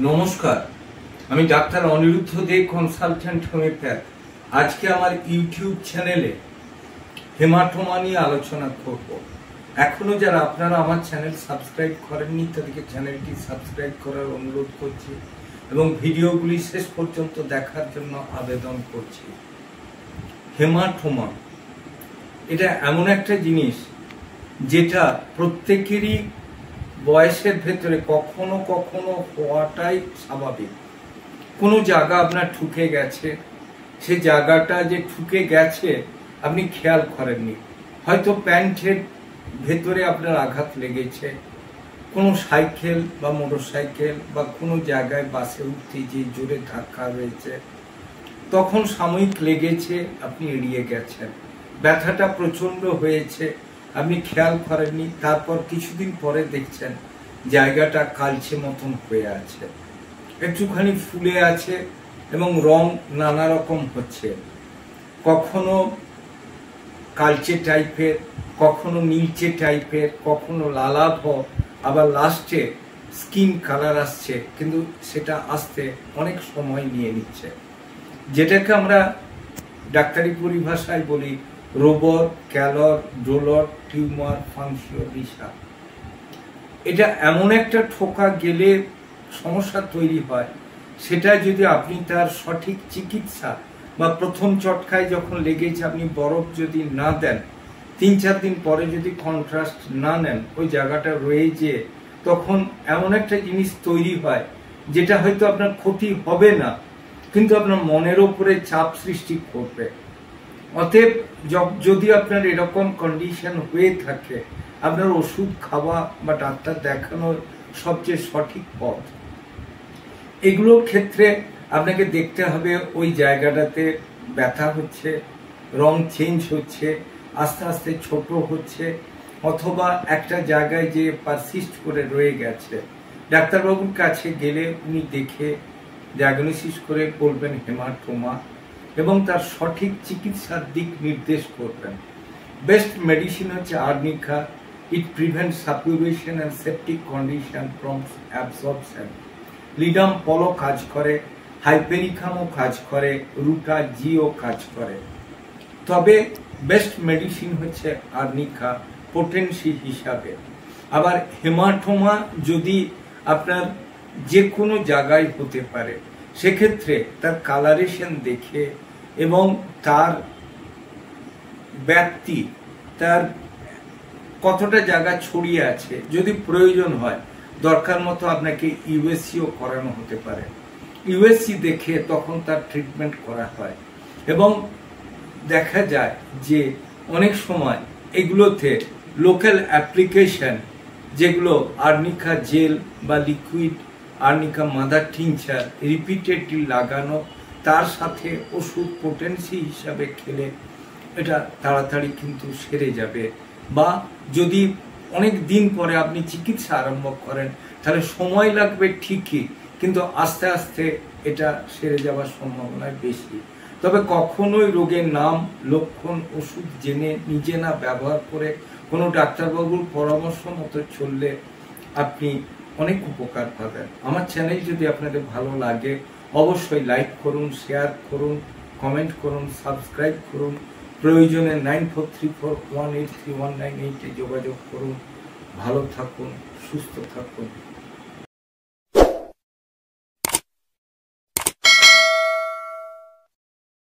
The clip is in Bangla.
নমস্কার, আমি ডাক্তার অনিরুদ্ধ দে, কনসালটেন্ট হোমিওপ্যাথ। আজকে আমার ইউটিউব চ্যানেলে হেমাটোমা নিয়ে আলোচনা করব। এখনো যারা আপনারা আমার চ্যানেল সাবস্ক্রাইব করেননি তাদেরকে চ্যানেলটি সাবস্ক্রাইব করার অনুরোধ করছি এবং ভিডিওগুলি শেষ পর্যন্ত দেখার জন্য আবেদন করছি। হেমাটোমা এটা এমন একটা জিনিস যেটা প্রত্যেকেরই বয়সের ভেতরে কখনো কখনো হওয়াটাই স্বাভাবিক। কোনো জায়গা আপনার ঠুকে গেছে, সে জায়গাটা যে ঠুকে গেছে আপনি খেয়াল করেননি, হয়তো প্যান্টের ভেতরে আপনার আঘাত লেগেছে, কোনো সাইকেল বা মোটরসাইকেল বা কোনো জায়গায় বাসে উঠতে যে জোরে ধাক্কা হয়েছে, তখন সাময়িক লেগেছে, আপনি এড়িয়ে গেছেন। ব্যথাটা প্রচন্ড হয়েছে, আপনি খেয়াল করেননি, তারপর কিছুদিন পরে দেখছেন জায়গাটা কালচে মতন হয়ে আছে, একটুখানি ফুলে আছে এবং রং নানা রকম হচ্ছে, কখনো কালচে টাইপের, কখনো নীলচে টাইপের, কখনো লালাভ, আবার লাস্টে স্কিন কালার আসছে, কিন্তু সেটা আসতে অনেক সময় নিয়ে নিচ্ছে, যেটাকে আমরা ডাক্তারি পরিভাষায় বলি রোবট, ক্যালর, ডোলর, টিউমার, ফাংশিওলিসা। এটা এমন একটা ঠোকা গেলে সমস্যা তৈরি হয়, সেটা যদি আপনি তার সঠিক চিকিৎসা বা প্রথম চটকায় যখন লেগেছে আপনি বরফ যদি না দেন, 3-4 দিন পরে যদি কন্ট্রাস্ট না নেন, ওই জায়গাটা রয়ে যেয়ে তখন এমন একটা জিনিস তৈরি হয় যেটা হয়তো আপনার ক্ষতি হবে না, কিন্তু আপনার মনের ওপরে চাপ সৃষ্টি করবে। অতএব যদি আপনার এরকম কন্ডিশন হয়ে থাকে, আপনার ওষুধ খাওয়া বা ডাক্তার দেখানোর সবচেয়ে সঠিক পথ। এগুলোর ক্ষেত্রে আপনাকে দেখতে হবে ওই জায়গাটাতে ব্যথা হচ্ছে, রং চেঞ্জ হচ্ছে, আস্তে আস্তে ছোট হচ্ছে, অথবা একটা জায়গায় যে পারসিস্ট করে রয়ে গেছে। ডাক্তারবাবুর কাছে গেলে উনি দেখে ডায়াগনোসিস করে বলবেন হেমাটোমা এবং তার সঠিক চিকিৎসার দিক নির্দেশ করবেন। বেস্ট মেডিসিন হচ্ছে arnica. It prevents suppuration and septic condition from absorption. Ledum পলো কাজ করে, হাইপেরিকামও কাজ করে, রুটা জিও কাজ করে। তবে বেস্ট মেডিসিন হচ্ছে আর্নিকা পোটেন্সি হিসাবে। আবার হেমাটোমা যদি আপনার যে কোনো জায়গায় হতে পারে, সেক্ষেত্রে তার কালারেশন দেখে এবং তার ব্যাপ্তি, তার কতটা জায়গা ছড়িয়ে আছে, যদি প্রয়োজন হয় দরকার মতো আপনাকে ইউএসসিও করানো হতে পারে। ইউএসসি দেখে তখন তার ট্রিটমেন্ট করা হয় এবং দেখা যায় যে অনেক সময় এগুলোতে লোকাল অ্যাপ্লিকেশন, যেগুলো আর্নিকা জেল বা liquid arnica mother tincture repeatedly লাগানো, তার সাথে ওষুধ পোটেন্সি হিসাবে খেলে এটা তাড়াতাড়ি কিন্তু সেরে যাবে। বা যদি অনেক দিন পরে আপনি চিকিৎসা আরম্ভ করেন তাহলে সময় লাগবে ঠিকই, কিন্তু আস্তে আস্তে এটা সেরে যাওয়ার সম্ভাবনা বেশি। তবে কখনোই রোগের নাম, লক্ষণ, ওষুধ জেনে নিজে না ব্যবহার করে কোনো ডাক্তারবাবুর পরামর্শ মতো চললে আপনি অনেক উপকার পাবেন। আমার চ্যানেল যদি আপনাদের ভালো লাগে অবশ্যই লাইক করুন, শেয়ার করুন, কমেন্ট করুন, সাবস্ক্রাইব করুন। প্রয়োজনে 9434183198 যোগাযোগ করুন। ভালো থাকুন, সুস্থ থাকুন।